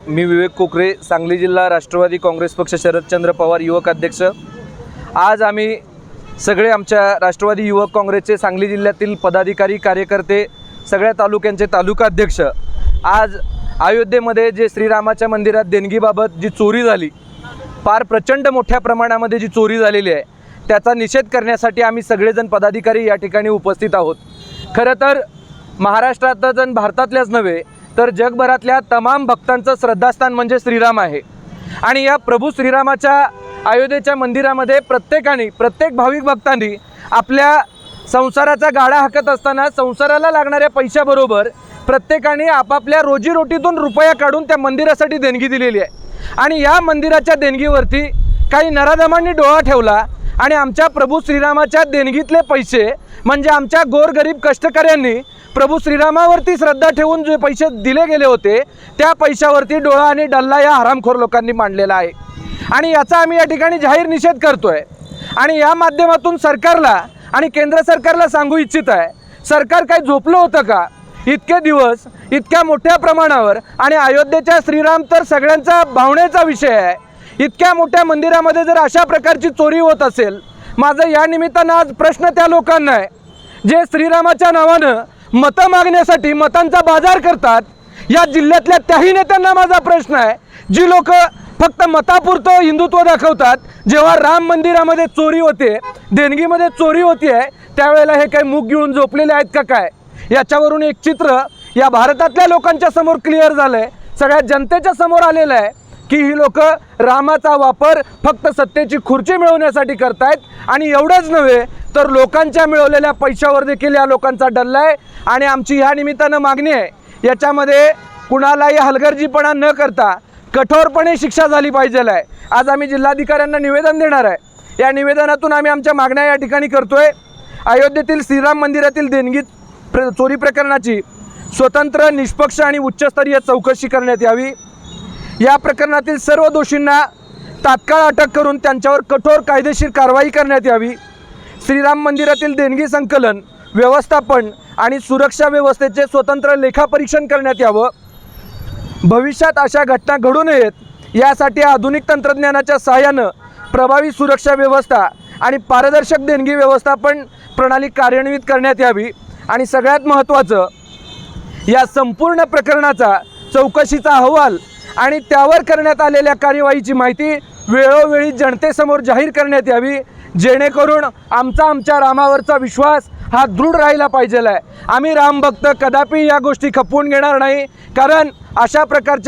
मी विवेक कोकरे, सांगली जिल्हा राष्ट्रवादी काँग्रेस पक्ष शरदचंद्र पवार युवक अध्यक्ष। आज आम्ही सगळे आमच्या राष्ट्रवादी युवक काँग्रेसचे सांगली जिल्ह्यातील पदाधिकारी कार्यकर्ते, सगळ्या तालुक्यांचे तालुका अध्यक्ष आज अयोध्येमध्ये जे श्रीरामाच्या मंदिरात देणगीबाबत जी चोरी झाली, फार प्रचंड मोठ्या प्रमाणामध्ये जी चोरी झालेली आहे, त्याचा निषेध करण्यासाठी आम्ही सगळेजण पदाधिकारी या ठिकाणी उपस्थित आहोत। खरं तर महाराष्ट्रातच आणि भारतातल्याच नव्हे तर जगभरातल्या तमाम भक्तांचं श्रद्धास्थान म्हणजे श्रीराम आहे। आणि या प्रभू श्रीरामाच्या अयोध्येच्या मंदिरामध्ये प्रत्येक भाविक भक्तांनी आपल्या संसाराचा गाडा हाकत असताना संसाराला लागणाऱ्या पैशाबरोबर प्रत्येकाने आपापल्या रोजीरोटीतून रुपया काढून त्या मंदिरासाठी देणगी दिलेली आहे। आणि या मंदिराच्या देणगीवरती काही नराधमांनी डोळा ठेवला आणि आमच्या प्रभू श्रीरामाच्या देणगीतले पैसे म्हणजे आमच्या गोरगरीब कष्टकऱ्यांनी प्रभू श्रीरामावरती श्रद्धा ठेवून जे पैसे दिले गेले होते त्या पैशावरती डोळा आणि डल्ला या हरामखोर लोकांनी मांडलेला आहे। आणि याचा आम्ही या ठिकाणी जाहीर निषेध करतोय आणि या माध्यमातून सरकारला आणि केंद्र सरकारला सांगू इच्छित आहे, सरकार काय झोपलं होतं का? इतके दिवस इतक्या मोठ्या प्रमाणावर आणि अयोध्येच्या श्रीराम तर सगळ्यांचा भावनेचा विषय आहे, इतक्या मोठ्या मंदिरामध्ये जर अशा प्रकारची चोरी होत असेल, माझं या निमित्तानं आज प्रश्न त्या लोकांना आहे जे श्रीरामाच्या नावानं मतं मागण्यासाठी मतांचा बाजार करतात। या जिल्ह्यातल्या त्याही नेत्यांना माझा प्रश्न आहे, जी लोक फक्त मतापुरतं हिंदुत्व दाखवतात, जेव्हा राम मंदिरामध्ये चोरी होते, देणगीमध्ये चोरी होती आहे, त्यावेळेला हे काही मूग गिळून झोपलेले आहेत का काय? याच्यावरून एक चित्र या भारतातल्या लोकांच्या समोर क्लिअर झालं आहे, सगळ्या जनतेच्या समोर आलेलं आहे की ही लोक रामाचा वापर फक्त सत्तेची खुर्ची मिळवण्यासाठी करतायत। आणि एवढंच नव्हे तर लोकांच्या मिळवलेल्या पैशावर देखील या लोकांचा डल्ला आहे। आणि आमची ह्या निमित्तानं मागणी आहे, याच्यामध्ये कुणालाही हलगर्जीपणा न करता कठोरपणे शिक्षा झाली पाहिजे आहे। आज आम्ही जिल्हाधिकाऱ्यांना निवेदन देणार आहे, या निवेदनातून आम्ही आमच्या मागण्या या ठिकाणी करतोय। अयोध्येतील श्रीराम मंदिरातील देणगी चोरी प्रकरणाची स्वतंत्र, निष्पक्ष आणि उच्चस्तरीय चौकशी करण्यात यावी। या प्रकरणातील सर्व दोषींना तात्काळ अटक करून त्यांच्यावर कठोर कायदेशीर कारवाई करण्यात यावी। श्रीराम मंदिरातील देणगी संकलन, व्यवस्थापन आणि सुरक्षा व्यवस्थेचे स्वतंत्र लेखापरीक्षण करण्यात यावं। भविष्यात अशा घटना घडू नयेत यासाठी आधुनिक तंत्रज्ञानाच्या सहाय्यानं प्रभावी सुरक्षा व्यवस्था आणि पारदर्शक देणगी व्यवस्थापन प्रणाली कार्यान्वित करण्यात यावी। आणि सगळ्यात महत्त्वाचं, या संपूर्ण प्रकरणाचा चौकशीचा अहवाल आणि त्यावर करण्यात आलेल्या कार्यवाहीची माहिती वेळोवेळी जनतेसमोर जाहीर करण्यात यावी, जेणेकरून आमच्या रामावरचा विश्वास हा दृढ राहिला पाहिजे आहे। आम्ही रामभक्त कदापि या गोष्टी खपवून घेणार नाही, कारण अशा प्रकारच्या